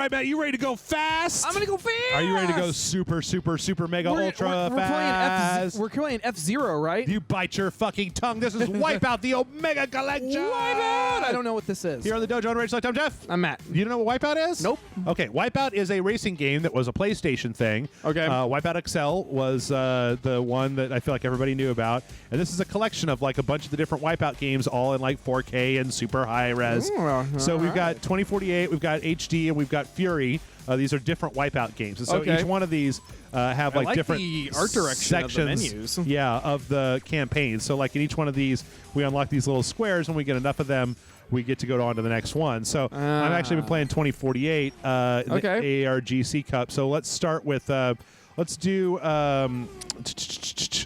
right, Matt, you ready to go fast? I'm gonna go fast. Are you ready to go super, mega, ultra fast? We're playing F-Zero, right? You bite your fucking tongue. This is WipEout the Omega Collection. WipEout! I don't know what this is. Here on the Dojo on Rage Select, I'm Jeff. I'm Matt. You don't know what WipEout is? Nope. Okay, WipEout is a racing game that was a PlayStation thing. Okay. WipEout XL was the one that I feel like everybody knew about. And this is a collection of like a bunch of the different WipEout games, all in like 4K and super high res. So we've got 2048, we've got HD, and we've got Fury. These are different WipEout games. And so each one of them have like different the art direction sections of the menus. Yeah, of the campaign. So like in each one of these, we unlock these little squares. When we get enough of them, we get to go on to the next one. So I've actually been playing 2048 in the ARGC Cup. So let's start with, let's do,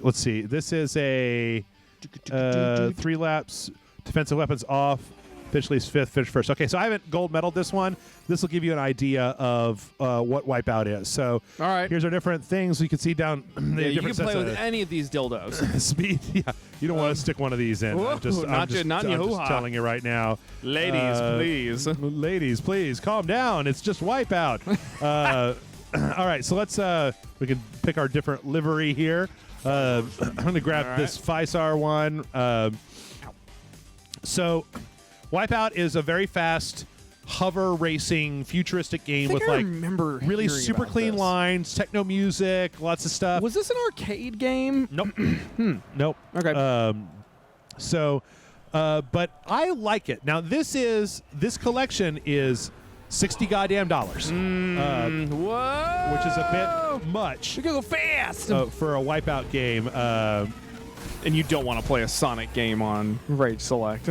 let's see. This is a 3 laps, defensive weapons off. Officially is 5th, finish first. Okay, so I haven't gold medaled this one. This will give you an idea of what WipEout is. So all right, here's our different things. You can see down the you different can play with any of these dildos. Speed, yeah. You don't want to stick one of these in. Whoa, I'm just telling you right now. Ladies, please. Ladies, please, calm down. It's just WipEout. All right, so let's, we can pick our different livery here. I'm going to grab this FISAR one. So WipEout is a very fast hover racing futuristic game with like really super clean lines, techno music, lots of stuff. Was this an arcade game? Nope. Nope. Okay. But I like it. Now this collection is $60 goddamn dollars. Whoa! Which is a bit much. You gotta go fast for a WipEout game. And you don't want to play a Sonic game on Rage Select.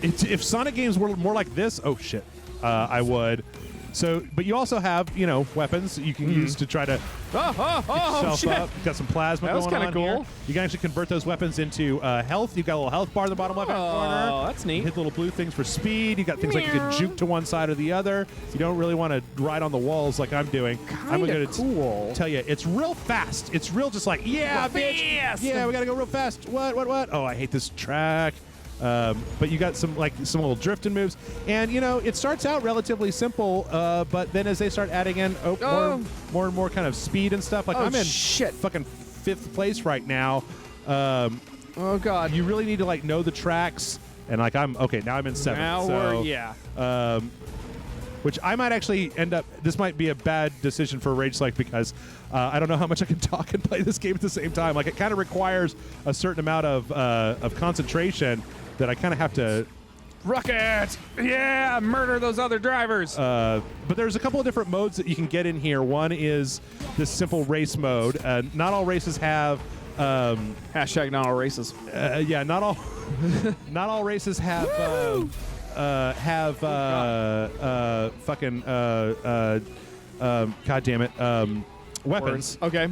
If Sonic games were more like this, oh shit, I would. So, but you also have, weapons that you can use to try to get yourself shit. up. Got some plasma going on kinda cool. here. You can actually convert those weapons into health. You've got a little health bar in the bottom left-hand corner. Oh, that's neat. You hit the little blue things for speed. You got things like you can juke to one side or the other. You don't really want to ride on the walls like I'm doing. I'm going to tell you, it's real fast. It's real just like, yeah, bitch. Fast. Yeah, we got to go real fast. What? Oh, I hate this track. But you got some little drifting moves, and it starts out relatively simple, but then as they start adding in more and more kind of speed and stuff, like I'm in fucking 5th place right now. Oh god, you really need to like know the tracks, and like I'm okay now. I'm in 7th. Now which I might actually end up. This might be a bad decision for Rage Select because I don't know how much I can talk and play this game at the same time. Like it kind of requires a certain amount of concentration that I kind of have to. Rocket! Yeah, murder those other drivers. But there's a couple of different modes that you can get in here. One is this simple race mode. Not all races have. Hashtag not all races. Yeah, not all. Not all races have. Fucking. God damn it. Weapons. Okay.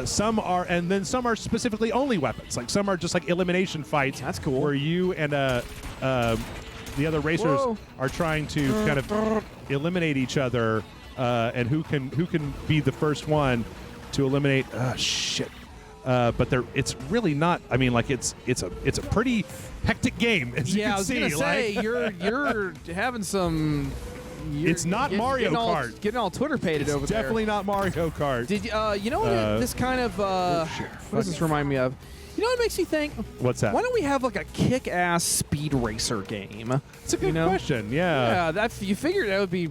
Some are, and then some are specifically only weapons. Like some are just like elimination fights. That's cool. Where you and the other racers are trying to kind of eliminate each other, and who can be the first one to eliminate. Shit. But it's really not. I mean, like it's a pretty hectic game. As you can I was see. gonna say you're having some. It's not Mario Kart. Getting all Twitter-pated over there. Definitely not Mario Kart. Did you know what this kind of what does this remind me of? You know what makes you think? What's that? Why don't we have like a kick-ass speed racer game? It's a good question. Yeah. Yeah, you figured that would be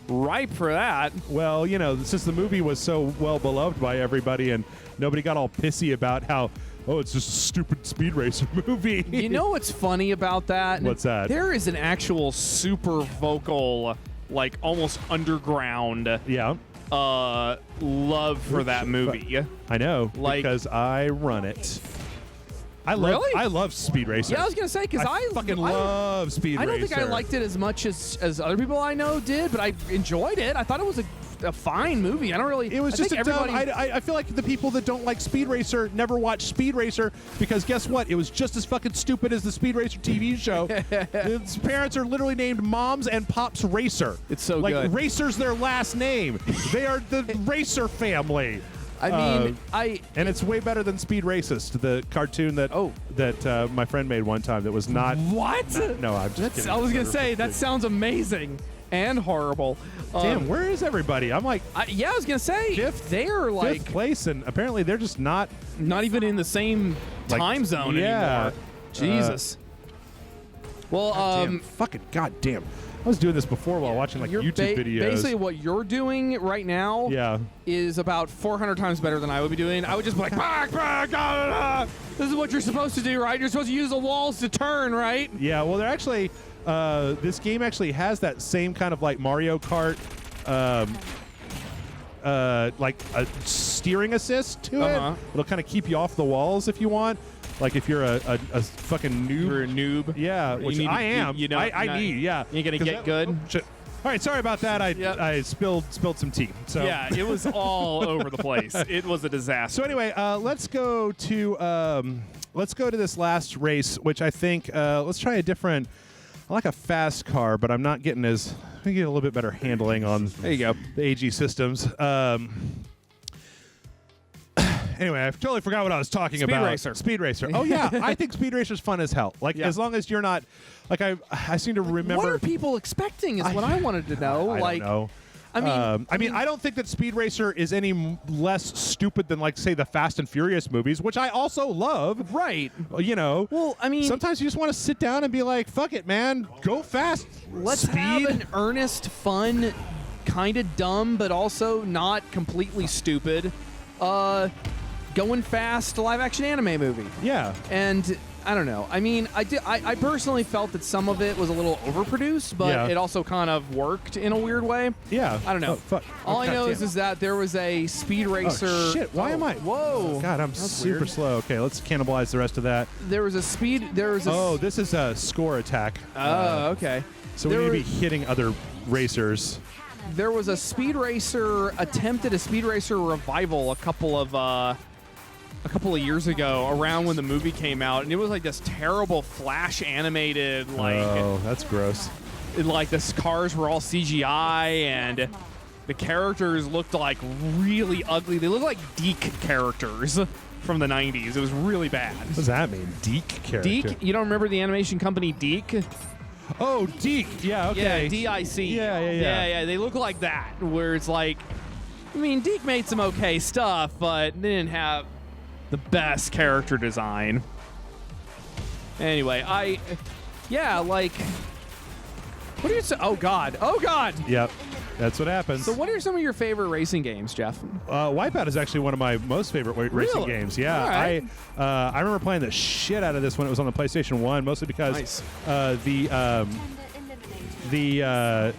ripe for that. Well, since the movie was so well beloved by everybody and nobody got all pissy about how, it's just a stupid speed racer movie. You know what's funny about that? What's that? There is an actual super vocal, like almost underground love for that movie. I know, because I run it. I love Speed Racer. Yeah, I was gonna say because I fucking love Speed Racer. I don't think I liked it as much as other people I know did, but I enjoyed it. I thought it was a fine movie. I don't really. It was just everybody. I feel like the people that don't like Speed Racer never watch Speed Racer because guess what? It was just as fucking stupid as the Speed Racer TV show. Its parents are literally named Moms and Pops Racer. It's so like good. Racer's their last name. They are the Racer family. I mean, and it's way better than Speed Racist, the cartoon that my friend made one time. That was not what? No, I'm just kidding. I was gonna say that sounds amazing and horrible. Damn, where is everybody? I'm like, yeah, I was gonna say they're like fifth place, and apparently they're just not even in the same time zone anymore. Jesus. Well, fucking goddamn. I was doing this before while watching like YouTube videos. Basically, what you're doing right now is about 400 times better than I would be doing. I would just be like, this is what you're supposed to do, right? You're supposed to use the walls to turn, right? Yeah, well, they're actually, this game actually has that same kind of like Mario Kart, like a steering assist to it. It'll kind of keep you off the walls if you want. Like if you're a fucking noob. You're a noob. Yeah, which I am. I need. Yeah. You're gonna get good. All right, sorry about that. I spilled some tea. So yeah, it was all over the place. It was a disaster. So anyway, let's go to this last race, which I think let's try a different. I like a fast car, but I'm not getting as. I get a little bit better handling on. There you go. The AG systems. Anyway, I totally forgot what I was talking about. Speed Racer. Oh, yeah. I think Speed Racer's fun as hell. Like, as long as you're not... Like, I seem to remember... What are people expecting is what I wanted to know. I don't know. I mean, I don't think that Speed Racer is any less stupid than, like, say, the Fast and Furious movies, which I also love. Right. You know. Well, I mean... Sometimes you just want to sit down and be like, fuck it, man. Go fast. Let's have an earnest, fun, kind of dumb, but also not completely stupid, going fast live-action anime movie. Yeah. And I don't know. I mean, I personally felt that some of it was a little overproduced, but it also kind of worked in a weird way. Yeah. I don't know. Oh, fuck. All I know is that there was a Speed Racer. Oh, shit. Why am I? Whoa. God, I'm super weird. slow. Okay, let's cannibalize the rest of that. There was a speed. There was a. Oh, this is a score attack. Oh, okay. So we need to be hitting other racers. There was a Speed Racer attempted a Speed Racer revival a couple of years ago, around when the movie came out, and it was like this terrible flash animated, like, oh, that's gross. Like the cars were all CGI and the characters looked like really ugly. They looked like Deke characters from the 90s. It was really bad. What does that mean? Deke character? Deke? You don't remember the animation company Deke? Oh, Deke. Yeah, okay. Yeah, D-I-C. Yeah. They look like that, where it's like, I mean, Deke made some okay stuff, but they didn't have the best character design. Anyway, like, what are you? Oh God! Yep, that's what happens. So, what are some of your favorite racing games, Jeff? WipEout is actually one of my most favorite racing games. Yeah, all right. I remember playing the shit out of this when it was on the PlayStation 1, mostly because the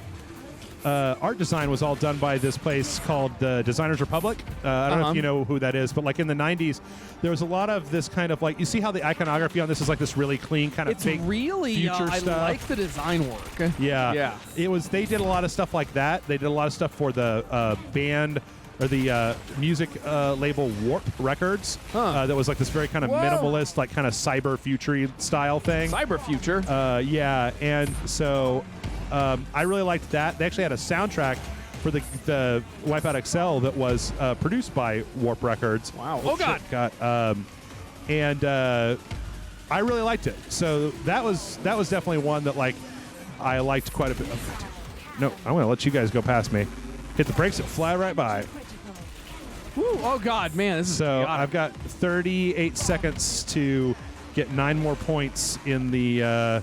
art design was all done by this place called the Designers Republic. I don't know if you know who that is, but like in the 90s, there was a lot of this kind of like, you see how the iconography on this is like this really clean kind of fake future stuff? I like the design work. Yeah. It was, they did a lot of stuff like that. They did a lot of stuff for the band or the music label Warp Records. That was like this very kind of minimalist, like kind of cyber future style thing. Cyber future. Yeah. And so I really liked that. They actually had a soundtrack for the WipEout XL that was produced by Warp Records. Wow. Oh, God. And I really liked it. So that was definitely one that like I liked quite a bit. No, I'm going to let you guys go past me. Hit the brakes and fly right by. Woo, oh, God, man. This is chaotic. I've got 38 seconds to get 9 more points in the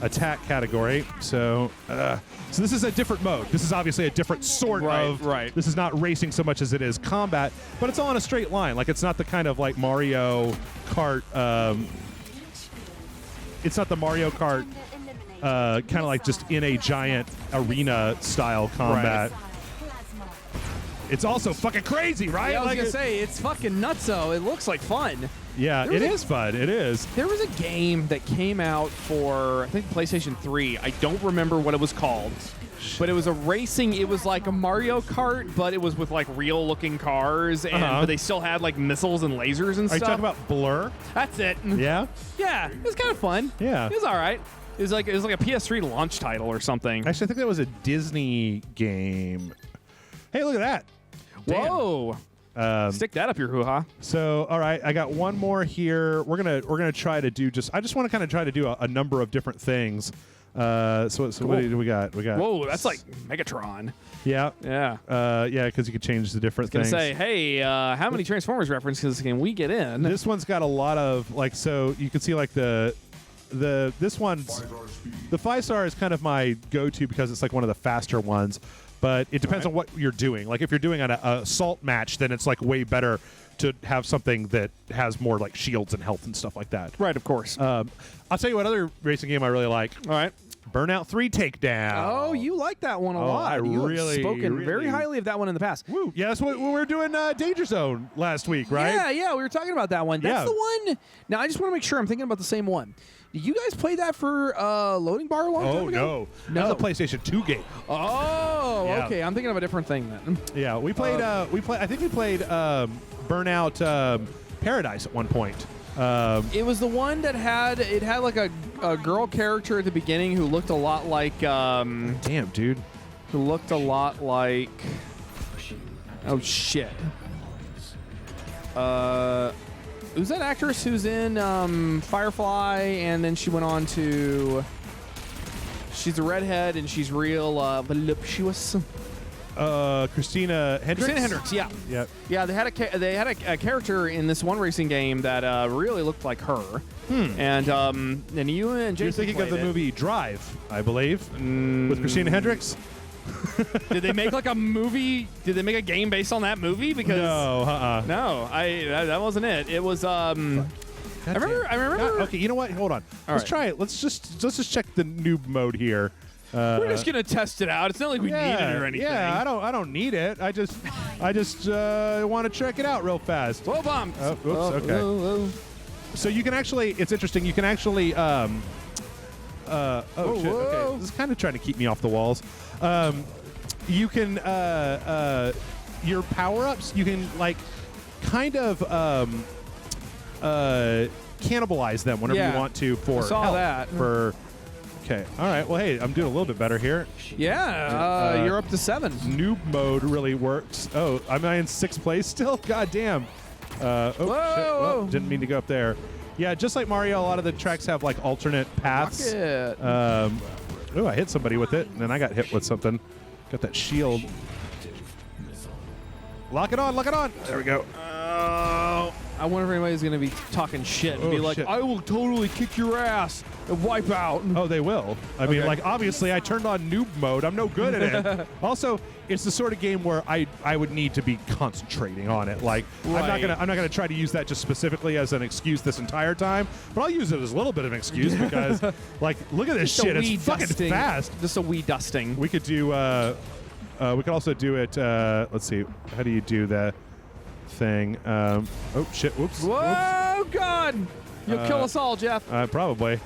attack category. So this is a different mode. This is obviously a different sort of. Right. This is not racing so much as it is combat, but it's all in a straight line. Like it's not the kind of like Mario Kart. It's not the Mario Kart kind of like just in a giant arena style combat. Right. It's also fucking crazy, right? Yeah, I was gonna say it's fucking nutso. It looks like fun. Yeah, it is fun. It is. There was a game that came out for, I think, PlayStation 3. I don't remember what it was called, but it was a racing. It was like a Mario Kart, but it was with like real-looking cars, and but they still had like missiles and lasers and stuff. Are you talking about Blur? That's it. Yeah. Yeah, it was kind of fun. Yeah, it was all right. It was like a PS3 launch title or something. Actually, I think that was a Disney game. Hey, look at that. Damn. Whoa. Stick that up your hoo-ha. So, all right, I got one more here. We're gonna try to do I just want to kind of try to do a number of different things. So Cool. what do we got? We got. Whoa, that's like Megatron. Yeah. Yeah. Yeah, because you could change the different Gonna things. say, hey, how many Transformers references can we get in? This one's got a lot of like, so you can see like this one's the 5-star is kind of my go-to because it's like one of the faster ones, but it depends on what you're doing. Like if you're doing an assault match, then it's like way better to have something that has more like shields and health and stuff like that. Right, of course. I'll tell you what other racing game I really like. All right. Burnout 3 Takedown. Oh, you like that one a lot. I You have really, spoken very really- highly of that one in the past. Woo. Yeah, that's what we were doing Danger Zone last week, right? Yeah, we were talking about that one. That's Yeah. the one. Now, I just want to make sure I'm thinking about the same one. Did you guys play that for Loading Bar a long time ago? No. That was a PlayStation 2 game. Oh, Yeah. okay. I'm thinking of a different thing then. Yeah, we played. I think we played Burnout Paradise at one point. It was the one that had like a girl character at the beginning who looked a lot like Damn, dude. Oh shit. Who's that actress who's in Firefly and then she went on to she's a redhead and she's real voluptuous. Christina Hendricks. Christina Hendricks, yeah. Yep. Yeah, they had a character in this one racing game that really looked like her. And you and Jason You're thinking of played the it. movie Drive, I believe, with Christina Hendricks. Did they make like a movie? Did they make a game based on that movie? Because No, no, that wasn't it. It was I remember. Okay, you know what? Hold on. Let's right. try it. Let's just check the noob mode here. We're just gonna test it out. It's not like we need it or anything. Yeah, I don't need it. I just want to check it out real fast. Whoa, bomb. Oh, oops, okay. So you can actually, it's interesting. You can actually, shit. Okay, this is kind of trying to keep me off the walls. You can, your power-ups, you can like kind of cannibalize them whenever Yeah. you want to for I saw health, that. for. Okay. All right. Well, hey, I'm doing a little bit better here. Yeah, you're up to 7. Noob mode really works. Oh, am I in 6th place still? God damn. Oh, shit. Well, didn't mean to go up there. Yeah, just like Mario, a lot of the tracks have like alternate paths. Rocket. Oh, I hit somebody with it, and then I got hit with something. Got that shield. Lock it on, lock it on. There we go. Oh, I wonder if anybody's going to be talking shit and Oh, be like, shit. I will totally kick your ass and wipe out. Oh, they will. I mean, like, obviously, I turned on noob mode. I'm no good at it. Also, it's the sort of game where I would need to be concentrating on it. Like, Right. I'm not gonna try to use that just specifically as an excuse this entire time, but I'll use it as a little bit of an excuse because, like, look at this Just a shit. wee It's fucking dusting. fast. Just a wee dusting. We could do. We could also do it. Let's see. How do you do that thing? Oh shit! Whoops. Whoa, God! You'll kill us all, Jeff. Probably.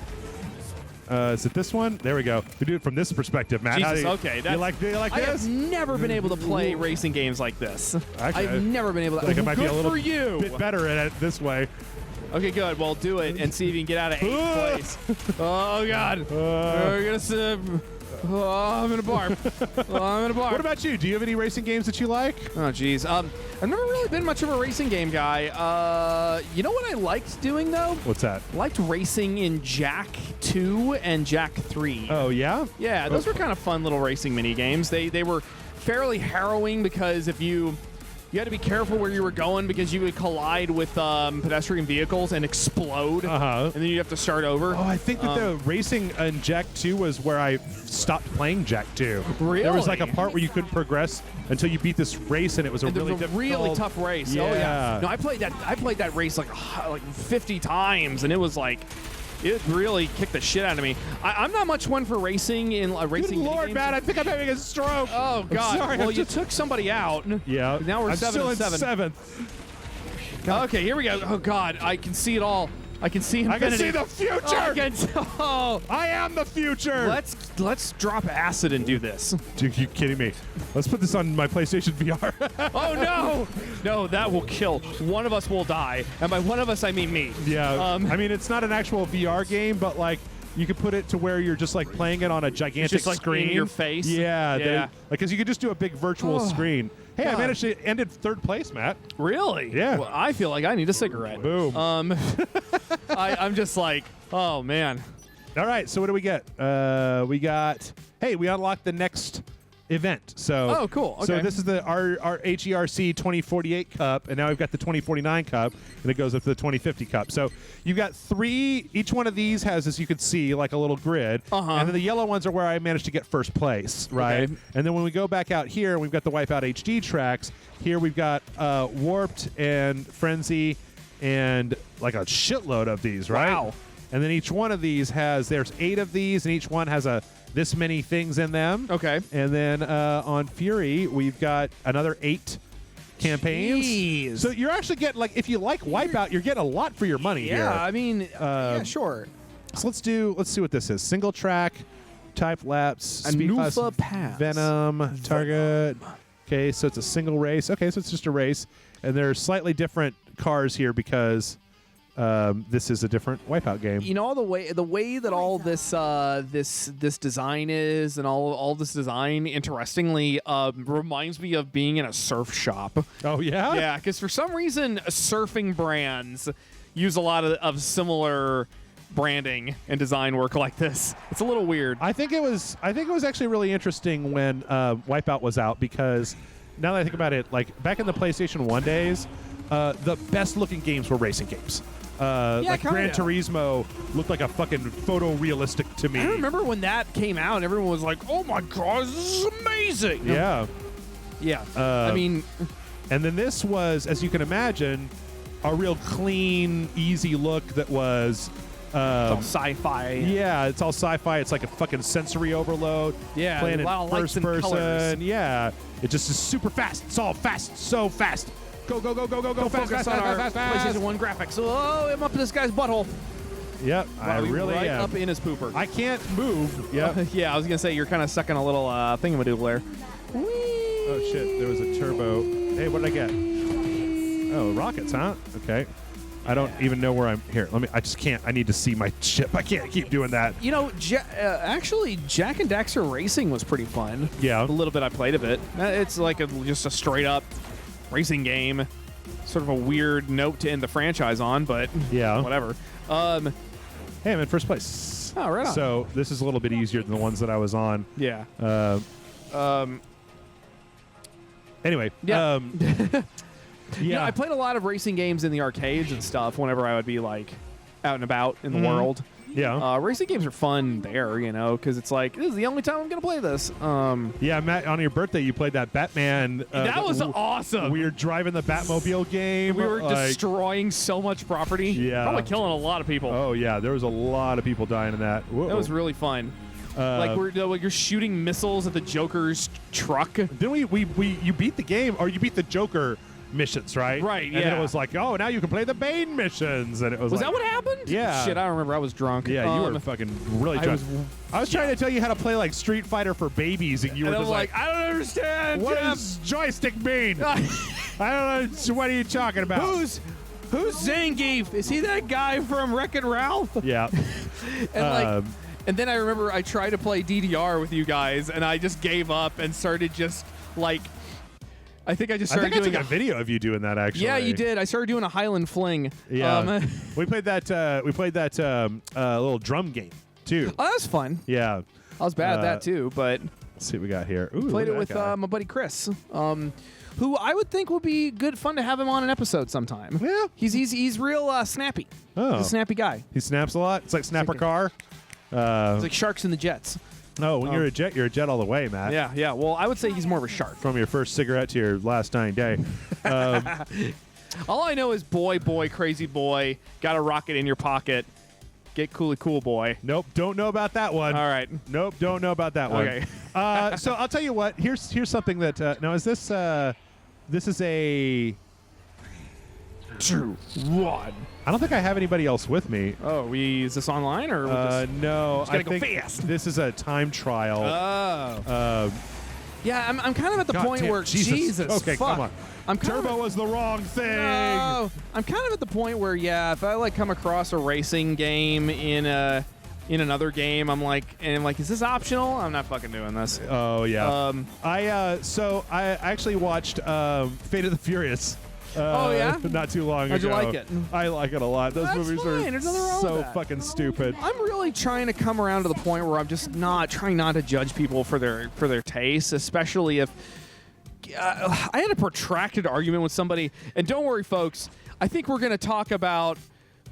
Is it this one? There we go. We do it from this perspective, Matt. How do Jesus, you, okay. Do you like I this? have never been able to play racing games like this. Actually, I've never been able to. I think it might be Good a little for you. bit better at it this way. Okay, good. Well, do it and see if you can get out of 8th place. Oh, God. We're going to... Oh, I'm going to barf. What about you? Do you have any racing games that you like? Oh, jeez. I've never really been much of a racing game guy. You know what I liked doing, though? What's that? I liked racing in Jack 2 and Jack 3. Oh, yeah? Yeah, those were kind of fun little racing mini games. They were fairly harrowing because if you had to be careful where you were going because you would collide with pedestrian vehicles and explode, and then you'd have to start over. Oh, I think that the racing in Jack 2 was where I stopped playing Jack 2. Really? There was like a part where you couldn't progress until you beat this race, and it was a And really it was a difficult. really tough race. Oh yeah. No, I played that race like 50 times, and it was like. It really kicked the shit out of me. I'm not much one for racing in racing. Good Lord, games. man! I think I'm having a stroke. Oh God! Sorry, well, I'm you just- took somebody out. Yeah. Now we're I'm 7 still and in 7. 7th. Okay, here we go. Oh God, I can see it all. I can see infinity. I can see the future. I am the future. Let's drop acid and do this. Dude, you kidding me? Let's put this on my PlayStation VR. Oh no! No, that will kill. One of us will die, and by one of us I mean me. Yeah. I mean, it's not an actual VR game, but like you could put it to where you're just like playing it on a gigantic just, like, screen. in your face? Yeah. Yeah. Because you could just do a big virtual screen. Hey, I God. managed to end in third place, Matt. Really? Yeah. Well, I feel like I need a cigarette. Boom. I'm just like, oh man. All right, so what do we get? We unlocked the next event. So Oh, cool. So Okay. this is the our HERC 2048 cup, and now we've got the 2049 cup, and it goes up to the 2050 cup. So you've got 3. Each one of these has, as you can see, like a little grid. Uh-huh. And then the yellow ones are where I managed to get first place, right? Okay. And then when we go back out here, we've got the WipEout HD tracks. Here we've got Warped and Frenzy, and like a shitload of these, right? Wow. And then each one of these there's 8 of these, and each one has this many things in them. Okay. And then on Fury, we've got another 8 campaigns. Jeez. So you're actually getting, like, if you like WipEout, you're getting a lot for your money here. Yeah, I mean, yeah, sure. So let's see what this is. Single track, type laps, speed class, Anufa Pass. Venom, target. Okay, so it's a single race. Okay, so it's just a race. And there's slightly different cars here because this is a different WipEout game. You know, the way that all this this design is, and all this design, interestingly, reminds me of being in a surf shop. Oh, yeah? Yeah, because for some reason, surfing brands use a lot of similar branding and design work like this. It's a little weird. I think it was actually really interesting when WipEout was out, because now that I think about it, like back in the PlayStation 1 days, the best looking games were racing games. Like Gran kinda. Turismo looked like a fucking photorealistic to me. I remember when that came out, and everyone was like, "Oh my god, this is amazing!" Yeah. Yeah. I mean, And then this was, as you can imagine, a real clean, easy look that was all sci-fi. yeah, it's all sci-fi. It's like a fucking sensory overload. Yeah, playing a in lot of lights first and person. colors. Yeah, it just is super fast. It's all fast, so fast. Go, go, go, go, go, go, fast, Focus fast, on fast, our fast, fast. PlayStation 1 graphics. Oh, I'm up this guy's butthole. Yep, I Wow, really right am. up in his pooper. I can't move. Yep. Yeah, I was gonna say you're kind of sucking a little thingamadoodle there. Oh shit, there was a turbo. Hey, what did I get? Oh, rockets, huh? Okay. I don't even know where I'm here. I just can't. I need to see my ship. I can't keep doing that. You know, actually, Jack and Daxter Racing was pretty fun. Yeah. A little bit I played of it. It's like just a straight up racing game. Sort of a weird note to end the franchise on, but Yeah. whatever. Hey, I'm in first place. Oh, right on. So this is a little bit easier than the ones that I was on. Yeah. Anyway. Yeah. Yeah. I played a lot of racing games in the arcades and stuff whenever I would be like out and about in the world. Yeah. Racing games are fun there, you know, because it's like, this is the only time I'm going to play this. Yeah, Matt, on your birthday, you played that Batman. That was awesome. We were driving the Batmobile game. We were like- destroying so much property. Yeah. Probably killing a lot of people. Oh, yeah. There was a lot of people dying in that. Whoa. That was really fun. Like you're shooting missiles at the Joker's truck. Then you beat the game, or you beat the Joker missions, right? Right, And then yeah. it was like, oh, now you can play the Bane missions. And it was Was like, that what happened? Yeah. Shit, I don't remember. I was drunk. Yeah, you were fucking really I drunk. was- I was trying to tell you how to play like Street Fighter for babies, and you And were I'm just like, I don't understand. what Jeff. does joystick mean? I don't know. What are you talking about? Who's Zangief? Is he that guy from Wreck-It Ralph? Yeah. And and then I remember I tried to play DDR with you guys, and I just gave up and started just like, I think I just I started think I doing took a video of you doing that, actually. Yeah, you did. I started doing a Highland Fling. Yeah. We played that. Little drum game too. Oh, that was fun. Yeah. I was bad at that too, but Let's see what we got here. Ooh, played it look with at that guy. my buddy Chris, who I would think would be good fun to have him on an episode sometime. Yeah. He's real snappy. Oh. He's a snappy guy. He snaps a lot. It's like Snapper like a- Car. It's like Sharks in the Jets. No, when you're a jet all the way, Matt. Yeah, yeah. Well, I would say he's more of a shark. From your first cigarette to your last dying day. All I know is boy, crazy boy, got a rocket in your pocket. Get coolly cool, boy. Nope, don't know about that one. All right. Nope, don't know about that one. Okay. So I'll tell you what. Here's something that now is this this is a. 2, 1. I don't think I have anybody else with me. Oh, is this online or? No, gotta I go think fast. this is a time trial. Oh. Yeah, I'm kind of at the God point damn, where Jesus. Okay, fuck. come on. I'm kind Turbo of, was the wrong thing. No, I'm kind of at the point where if I like come across a racing game in a in another game. I'm like, is this optional? I'm not fucking doing this. Oh yeah. I actually watched Fate of the Furious. Oh yeah. Not too long How'd ago. you like it? I like it a lot. Those That's movies fine. are There's nothing wrong so with that. fucking stupid. I'm really trying to come around to the point where I'm just trying not to judge people for their tastes, especially if I had a protracted argument with somebody. And don't worry, folks. I think we're going to talk about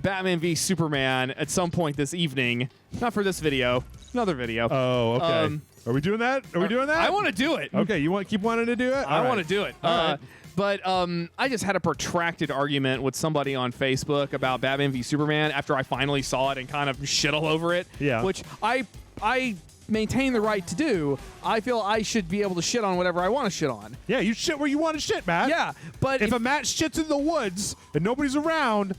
Batman v Superman at some point this evening. Not for this video. Another video. Oh, okay. Are we doing that? Are we doing that? I want to do it. Okay, you keep wanting to do it? I want to do it. All right. But I just had a protracted argument with somebody on Facebook about Batman v Superman after I finally saw it and kind of shit all over it. Yeah. Which I maintain the right to do. I feel I should be able to shit on whatever I want to shit on. Yeah, you shit where you want to shit, Matt. Yeah, but If a Matt shits in the woods and nobody's around,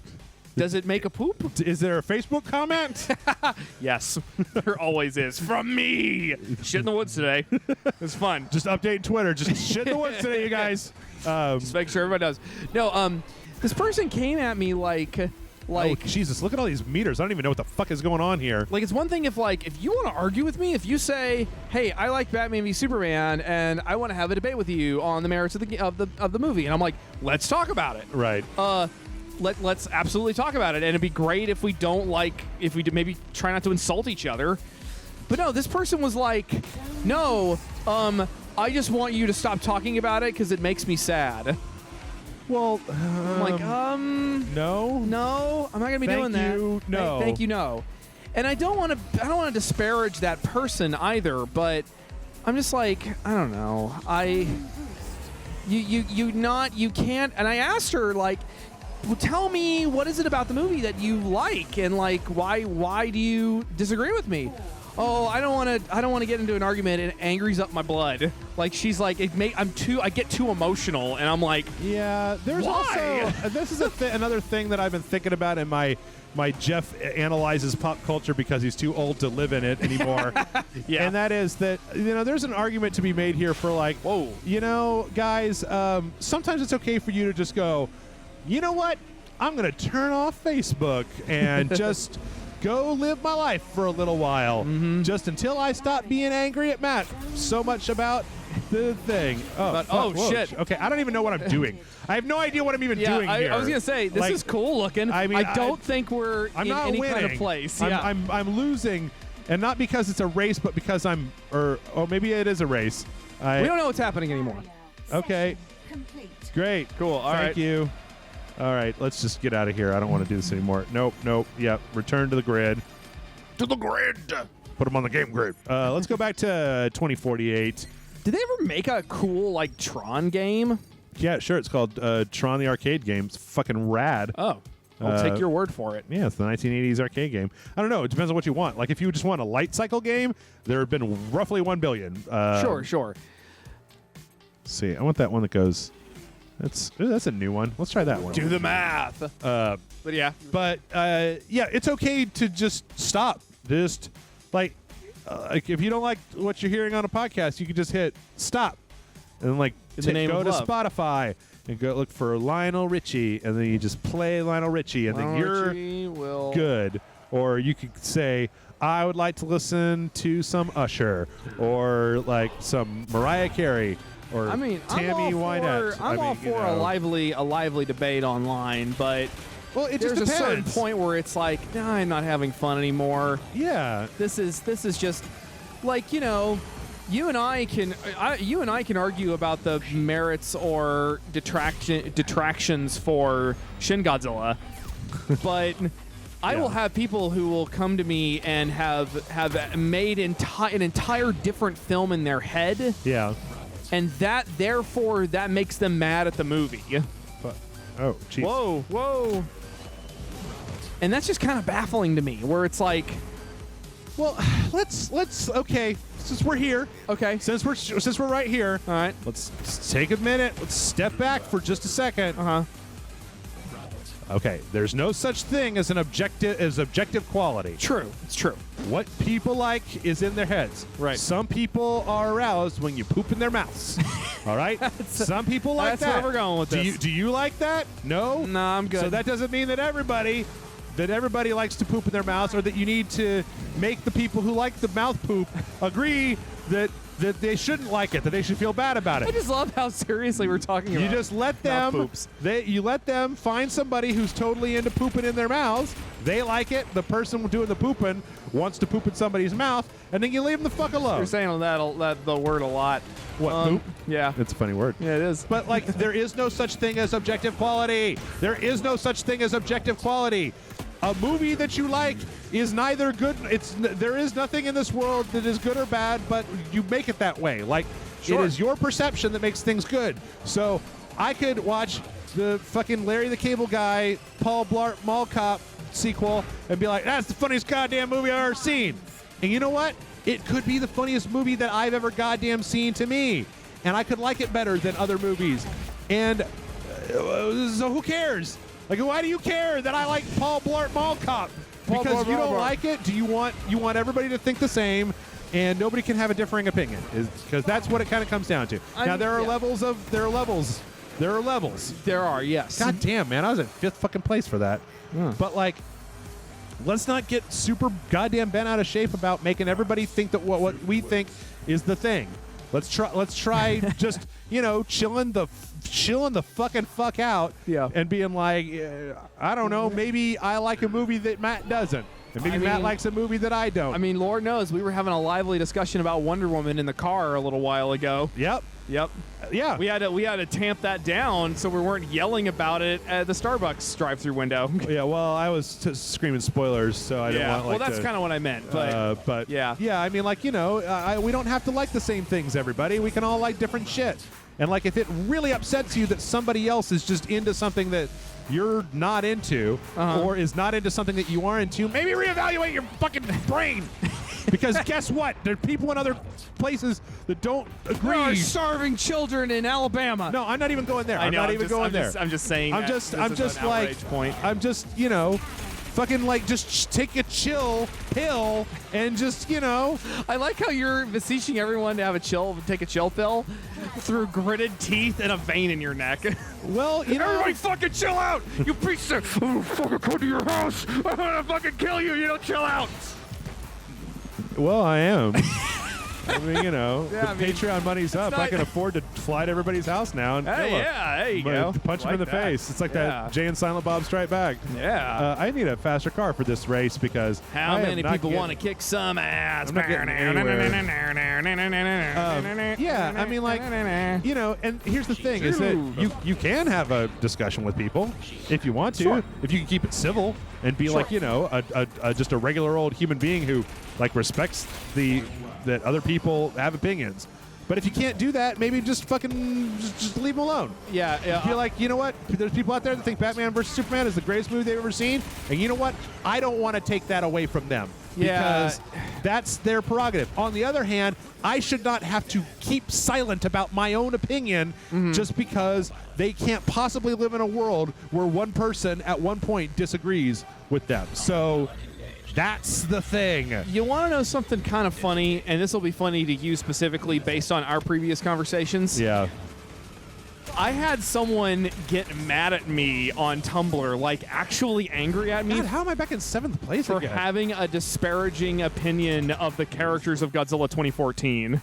does it make a poop? is there a Facebook comment? Yes, there always is. From me. Shit in the woods today. It's fun. Just update Twitter. Just shit in the woods today, you guys. Just make sure everybody does. No, this person came at me like oh, Jesus, look at all these meters. I don't even know what the fuck is going on here. Like, it's one thing if you want to argue with me, if you say, hey, I like Batman v Superman and I want to have a debate with you on the merits of the movie, and I'm like, let's talk about it. Right. Let's absolutely talk about it, and it'd be great if we maybe try not to insult each other. But no, this person was like, no, I just want you to stop talking about it because it makes me sad. Well, I'm like, no, I'm not gonna be doing that. No. Thank you, no. And I don't want to disparage that person either, but I'm just like, I don't know. You can't. And I asked her, like, well, tell me, what is it about the movie that you like, and like, why do you disagree with me? Oh, I don't want to get into an argument, and it angries up my blood. Like, she's like, I get too emotional, and I'm like, yeah. There's why? also this is another thing that I've been thinking about in my Jeff analyzes pop culture because he's too old to live in it anymore. Yeah. And that is that, there's an argument to be made here for like, whoa, guys, sometimes it's okay for you to just go, you know what? I'm going to turn off Facebook and just go live my life for a little while, just until I stop being angry at Matt so much about the thing. Oh, shit. Okay, I don't even know what I'm doing. I have no idea what I'm even doing here. I was gonna say this is cool looking. I mean, I don't think we're I'm in not any winning. kind of place. I'm losing, and not because it's a race, but because maybe it is a race. We don't know what's happening anymore. Okay. Great. Cool. All right. Thank you. All right, let's just get out of here. I don't want to do this anymore. Nope. Yep. Return to the grid. To the grid. Put them on the game grid. Let's go back to 2048. Did they ever make a cool like Tron game? Yeah, sure. It's called Tron the Arcade Game. It's fucking rad. Oh, I'll take your word for it. Yeah, it's the 1980s arcade game. I don't know. It depends on what you want. Like, if you just want a light cycle game, there have been roughly 1 billion. Sure. Let's see. I want that one that goes... That's a new one. Let's try that one. Do the math. But yeah, it's okay to just stop. Just like if you don't like what you're hearing on a podcast, you can just hit stop and like In the name go of to love. Spotify and go look for Lionel Richie, and then you just play Lionel Richie, and then you're good. Or you could say, I would like to listen to some Usher or like some Mariah Carey. Or Tammy Wynette. I'm all for a lively debate online, but it there's just a certain depends. point where it's like, nah, I'm not having fun anymore. Yeah, this is just like, you and I can argue about the merits or detractions for Shin Godzilla, but I will have people who will come to me and have made an entire different film in their head. Yeah. And that makes them mad at the movie. But, oh, jeez. Whoa. And that's just kind of baffling to me, where it's like, well, let's okay, since we're here. Okay. Since we're right here. All right. Let's take a minute. Let's step back for just a second. Uh-huh. Okay, there's no such thing as objective quality. True. It's true. What people like is in their heads. Right. Some people are aroused when you poop in their mouths. All right? Some people like that. That's where we're going with this. Do you like that? No? Nah, I'm good. So that doesn't mean that everybody that everybody likes to poop in their mouths, or that you need to make the people who like the mouth poop agree that they shouldn't like it, that they should feel bad about I it. just love how seriously we're talking about. You just let them. poops. You let them find somebody who's totally into pooping in their mouths. They like it. The person doing the pooping wants to poop in somebody's mouth, and then you leave them the fuck alone. You're saying that the word a lot. What, poop? Yeah. It's a funny word. Yeah, it is. But like, there is no such thing as objective quality. There is no such thing as objective quality. A movie that you like is neither good. There is nothing in this world that is good or bad, but you make it that way. Like, Sure. it is your perception that makes things good. So I could watch the fucking Larry the Cable Guy, Paul Blart Mall Cop sequel and be like, that's the funniest goddamn movie I've ever seen. And you know what? It could be the funniest movie that I've ever goddamn seen to me. And I could like it better than other movies. And so who cares? Like, why do you care that I like Paul Blart Mall Cop? Because you don't like it? Do you want everybody to think the same, and nobody can have a differing opinion? Because that's what it kind of comes down to. Now there are levels. There are levels. There are, yes. God damn, man, I was in 5th fucking place for that. But like, let's not get super goddamn bent out of shape about making everybody think that what we think is the thing. Let's try just, chilling the fucking fuck out. Yeah. And being like, I don't know, maybe I like a movie that Matt doesn't. And maybe Matt likes a movie that I don't. I mean, Lord knows, we were having a lively discussion about Wonder Woman in the car a little while ago. Yep. Yeah. We had to tamp that down so we weren't yelling about it at the Starbucks drive-through window. Yeah, well, I was screaming spoilers, so I didn't want well, that's kind of what I meant. But yeah, I mean, like, we don't have to like the same things, everybody. We can all like different shit. And like, if it really upsets you that somebody else is just into something that you're not into, or is not into something that you are into, maybe reevaluate your fucking brain. Because guess what? There are people in other places that don't agree. There are starving children in Alabama. No, I'm not even going there. I know, I'm not even going there. I'm just saying. I'm just like, I'm just, fucking like, just take a chill pill and just, I like how you're beseeching everyone to take a chill pill through gritted teeth and a vein in your neck. Well, everybody fucking chill out! You piece of fucking come to your house! I'm gonna fucking kill you! You don't chill out! Well, I am. I mean, Yeah, Patreon money's up. I can afford to fly to everybody's house now and kill him. Yeah, there you go. Punch him in the face. It's like that Jay and Silent Bob Strike Back. Yeah. I need a faster car for this race because how many people want to kick some ass? I'm not getting yeah, I mean, like, and here's the thing is that you can have a discussion with people if you want to, if you can keep it civil and be like, just a regular old human being who like respects that other people have opinions. But if you can't do that, maybe just fucking just leave them alone. Yeah. You're like, you know what? There's people out there that think Batman vs. Superman is the greatest movie they've ever seen. And you know what? I don't want to take that away from them. Because that's their prerogative. On the other hand, I should not have to keep silent about my own opinion just because they can't possibly live in a world where one person at one point disagrees with them. So that's the thing. You want to know something kind of funny, and this will be funny to you specifically based on our previous conversations? Yeah. I had someone get mad at me on Tumblr, like actually angry at me. God, how am I back in 7th place for again? having a disparaging opinion of the characters of Godzilla 2014.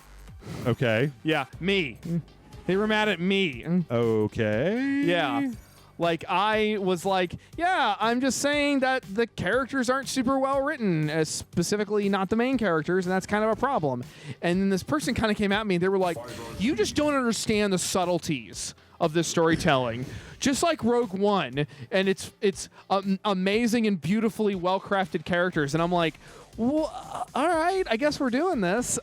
Okay. Yeah, me. They were mad at me. Okay. Yeah. Like, I was like, yeah, I'm just saying that the characters aren't super well written, specifically not the main characters, and that's kind of a problem. And then this person kind of came at me, and they were like, you just don't understand the subtleties of this storytelling. Just like Rogue One, and it's amazing and beautifully well-crafted characters. And I'm like, well, all right, I guess we're doing this.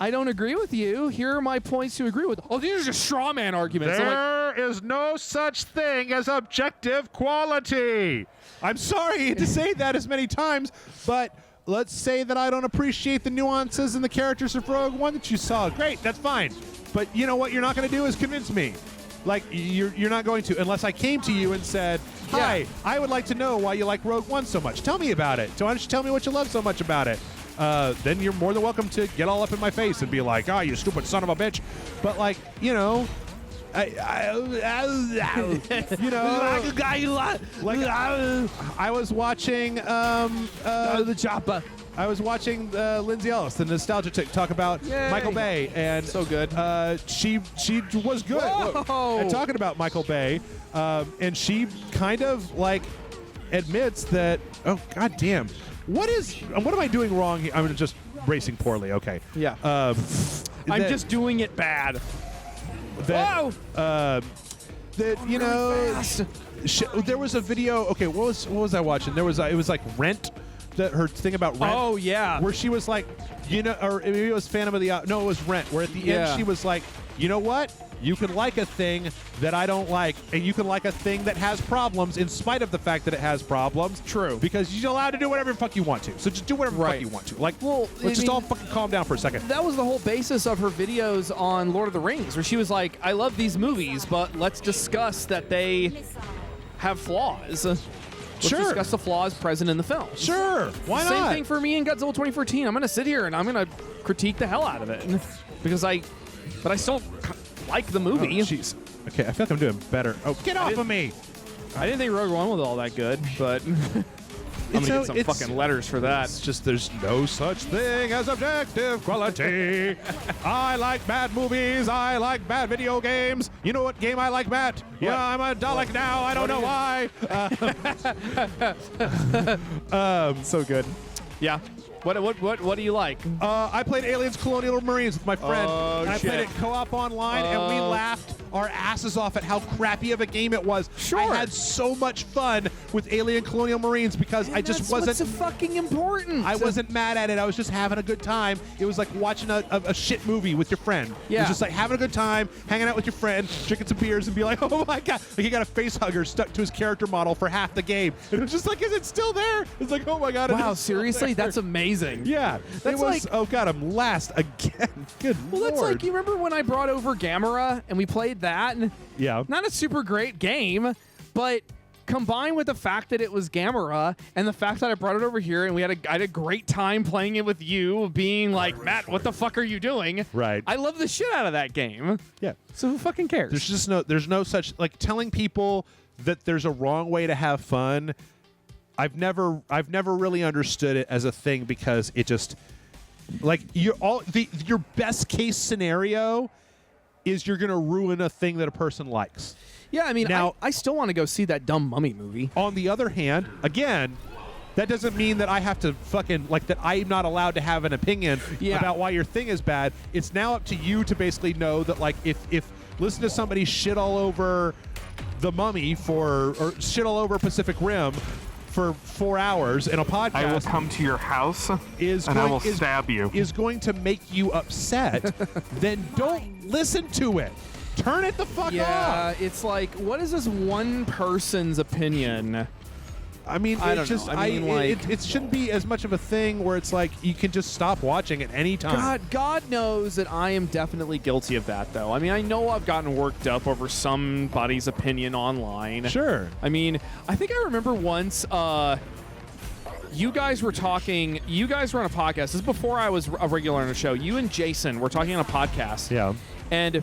I don't agree with you. Here are my points to agree with. Oh, these are just straw man arguments. There is no such thing as objective quality. I'm sorry to say that as many times, but let's say that I don't appreciate the nuances and the characters of Rogue One that you saw. Great, that's fine. But you know what you're not going to do is convince me. Like, you're not going to, unless I came to you and said, hi, I would like to know why you like Rogue One so much. Tell me about it. Why don't you tell me what you love so much about it? Then you're more than welcome to get all up in my face and be like, oh, you stupid son of a bitch. But, like, you know, I was watching the chopper. I was watching Lindsay Ellis, the nostalgia chick, talk about Yay. Michael Bay, and So good. She was good Whoa. at talking about Michael Bay, and she kind of like admits that. Oh God damn! What am I doing wrong here? I'm just racing poorly. Okay. Yeah. I'm just doing it bad. Whoa! That you know, fast. there was a video. Okay, what was I watching? There was it was like Rent. Her thing about Rent. Oh yeah. Where she was like, you know, or maybe it was Phantom of the no, it was Rent. Where at the end she was like, you know what? You can like a thing that I don't like, and you can like a thing that has problems in spite of the fact that it has problems. True. Because you're allowed to do whatever the fuck you want to. So just do whatever the fuck you want to. Like, well, let's just all fucking calm down for a second. That was the whole basis of her videos on Lord of the Rings, where she was like, I love these movies, but let's discuss that they have flaws. Let's discuss the flaws present in the film. Sure. Why not? Same thing for me in Godzilla 2014. I'm going to sit here and I'm going to critique the hell out of it because I still like the movie. Oh, jeez. Okay, I feel like I'm doing better. Oh, get off of me! I didn't think Rogue One was all that good, but I'm going to get some fucking letters for that. It's just there's no such thing as objective quality. I like bad movies. I like bad video games. You know what game I like, Matt? Yeah, I'm a Dalek now. I don't know why. So good. Yeah. What do you like? I played Aliens Colonial Marines with my friend. And I played it co-op online, and we laughed our asses off at how crappy of a game it was. Sure. I had so much fun with Alien Colonial Marines because I just wasn't. What's fucking important. I wasn't mad at it. I was just having a good time. It was like watching a shit movie with your friend. Yeah. It was just like having a good time, hanging out with your friend, drinking some beers, and be like, oh my God. Like he got a face hugger stuck to his character model for half the game. And it was just like, is it still there? It's like, oh my God. Wow, seriously? That's amazing. Yeah. That's it was, like, oh God, I'm last again. Good well, Lord. that's like, you remember when I brought over Gamera and we played that? And yeah. not a super great game, but combined with the fact that it was Gamera and the fact that I brought it over here and I had a great time playing it with you, being like, Matt, what the fuck are you doing? Right. I love the shit out of that game. Yeah. So who fucking cares? There's no such, like, telling people that there's a wrong way to have fun. I've never really understood it as a thing because it just, like, your best case scenario is you're going to ruin a thing that a person likes. Yeah, I mean, now, I still want to go see that dumb Mummy movie. On the other hand, again, that doesn't mean that I have to fucking, like, that I'm not allowed to have an opinion about why your thing is bad. It's now up to you to basically know that, like, if listen to somebody shit all over the Mummy or shit all over Pacific Rim for 4 hours in a podcast, I will come to your house I will stab you. Is going to make you upset, then don't listen to it. Turn it the fuck off. Yeah, it's like, what is this one person's opinion? I mean, I don't know. I mean, it shouldn't be as much of a thing where it's like you can just stop watching at any time. God knows that I am definitely guilty of that, though. I mean, I know I've gotten worked up over somebody's opinion online. Sure. I mean, I think I remember once you guys were talking. You guys were on a podcast. This is before I was a regular on the show. You and Jason were talking on a podcast. Yeah. And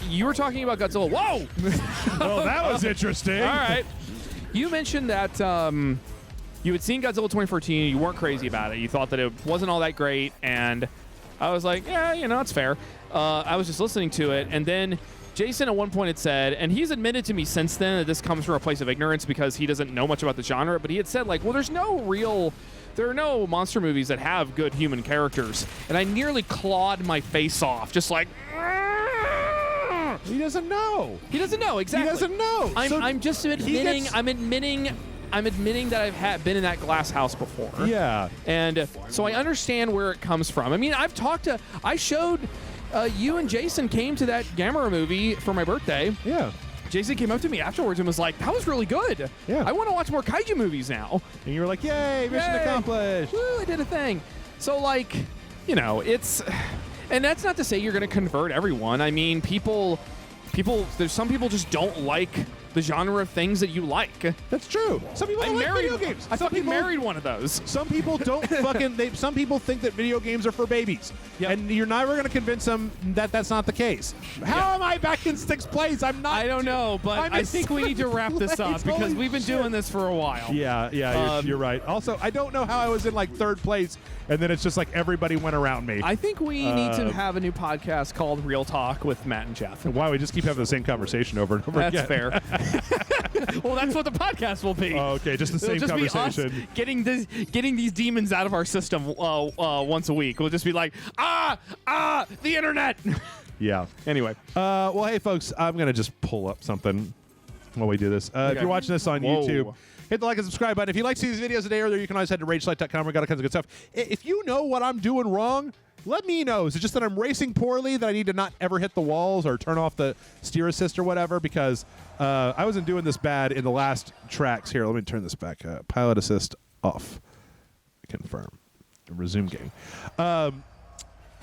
you were talking about Godzilla. Whoa! Well, that was interesting. All right. You mentioned that you had seen Godzilla 2014. You weren't crazy about it. You thought that it wasn't all that great. And I was like, yeah, it's fair. I was just listening to it. And then Jason at one point had said, and he's admitted to me since then that this comes from a place of ignorance because he doesn't know much about the genre, but he had said, like, well, there are no monster movies that have good human characters. And I nearly clawed my face off, just like, he doesn't know. He doesn't know, exactly. He doesn't know. I'm just admitting, I'm admitting that I've been in that glass house before. Yeah. And so I understand where it comes from. I mean, I showed, you and Jason came to that Gamera movie for my birthday. Yeah. Jason came up to me afterwards and was like, that was really good. Yeah. I want to watch more kaiju movies now. And you were like, yay, mission accomplished. Woo, I did a thing. So, like, it's... And that's not to say you're going to convert everyone. I mean, there's some people just don't like the genre of things that you like. That's true. Some people don't like video games. I fucking married one of those. Some people don't some people think that video games are for babies. Yep. And you're never going to convince them that that's not the case. How am I back in 6th place? I'm not. I don't know, but I think we need to wrap this up because we've been doing this for a while. Yeah, you're right. Also, I don't know how I was in like 3rd place, and then it's just like everybody went around me. I think we need to have a new podcast called Real Talk with Matt and Jeff. Why we just keep having the same conversation over and over That's again. fair. Well, that's what the podcast will be. Oh, okay, just the same It'll just conversation. Be us getting these demons out of our system once a week. We'll just be like, the internet. Yeah. Anyway. Well, hey, folks, I'm going to just pull up something while we do this. If you're watching this on YouTube, hit the like and subscribe button. If you like to see these videos a day earlier, you can always head to rageselect.com. We got all kinds of good stuff. If you know what I'm doing wrong, let me know. Is it just that I'm racing poorly, that I need to not ever hit the walls or turn off the steer assist or whatever? Because I wasn't doing this bad in the last tracks. Here, let me turn this back up. Pilot assist off. Confirm. Resume game.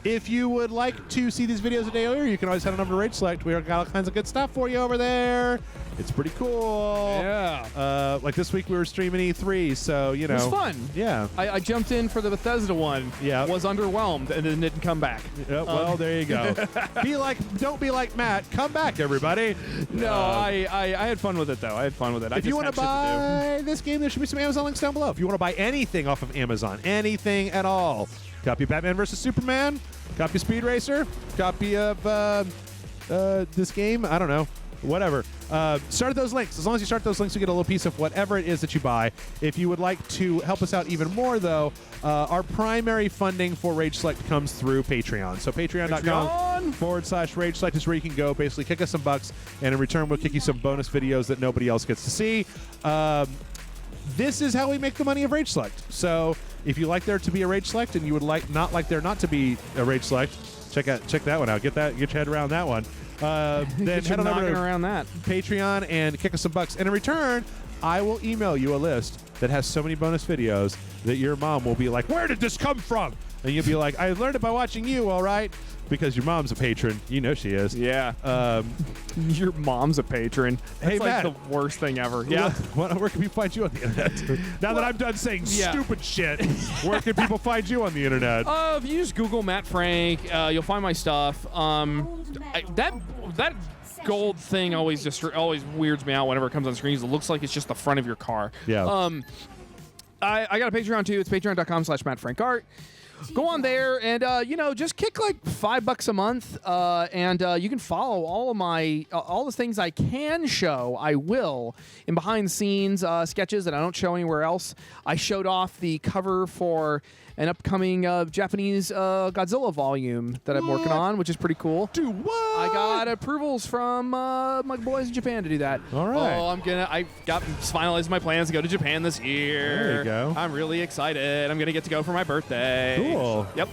If you would like to see these videos a day earlier, you can always head on over to Rage Select. We got all kinds of good stuff for you over there. It's pretty cool. Yeah. Like this week we were streaming E3, so, you know. It was fun. Yeah. I jumped in for the Bethesda one. Yeah. Was underwhelmed and then didn't come back. Yeah, well, there you go. Don't be like Matt. Come back, everybody. No, I had fun with it, though. I had fun with it. If you want to buy this game, there should be some Amazon links down below. If you want to buy anything off of Amazon, anything at all, copy of Batman vs. Superman, copy of Speed Racer, copy of this game, I don't know, whatever. Start those links. As long as you start those links, you get a little piece of whatever it is that you buy. If you would like to help us out even more, though, our primary funding for Rage Select comes through Patreon. So patreon.com/Rage Select is where you can go, basically kick us some bucks, and in return, we'll kick you some bonus videos that nobody else gets to see. This is how we make the money of Rage Select. So if you like there to be a Rage Select and you would not like there not to be a Rage Select, check that one out. Get your head around that one. Then head on over to around that Patreon and kick us some bucks. And in return, I will email you a list that has so many bonus videos that your mom will be like, "Where did this come from?" And you'll be like, "I learned it by watching you, all right." Because your mom's a patron. You know she is. Yeah. Your mom's a patron. That's Hey, like Matt. the worst thing ever. Yeah. Where can we find you on the internet? Now that I'm done saying stupid shit, where can people find you on the internet? If you just Google Matt Frank, you'll find my stuff. That gold thing always weirds me out whenever it comes on screen. It looks like it's just the front of your car. Yeah. I got a Patreon too. It's patreon.com/MattFrankArt. Go on there and just kick like $5 a month, and you can follow all of my all the things I can show. I will in behind the scenes sketches that I don't show anywhere else. I showed off the cover for an upcoming Japanese Godzilla volume that I'm working on, which is pretty cool. Dude, what? I got approvals from my boys in Japan to do that. All right. Oh, I got finalized my plans to go to Japan this year. There you go. I'm really excited. I'm gonna get to go for my birthday. Cool. Yep.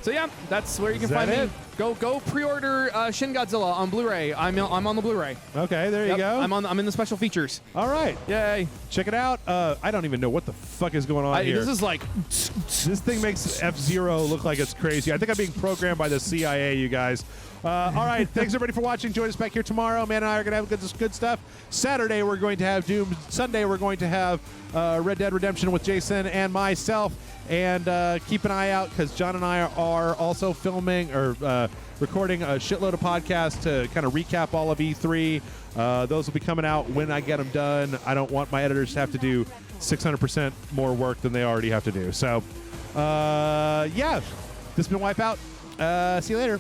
So yeah, that's where you can find it? me. Go pre-order Shin Godzilla on Blu-ray. I'm on the Blu-ray. Okay, there you go. I'm in the special features. All right. Yay. Check it out. I don't even know what the fuck is going on here. This is like This thing makes F-Zero look like it's crazy. I think I'm being programmed by the CIA, you guys. All right. Thanks, everybody, for watching. Join us back here tomorrow. Man and I are going to have good stuff. Saturday, we're going to have Doom. Sunday, we're going to have Red Dead Redemption with Jason and myself. And keep an eye out because John and I are also filming or recording a shitload of podcasts to kind of recap all of E3. Those will be coming out when I get them done. I don't want my editors to have to do 600% more work than they already have to do. So, yeah, this has been WipEout. See you later.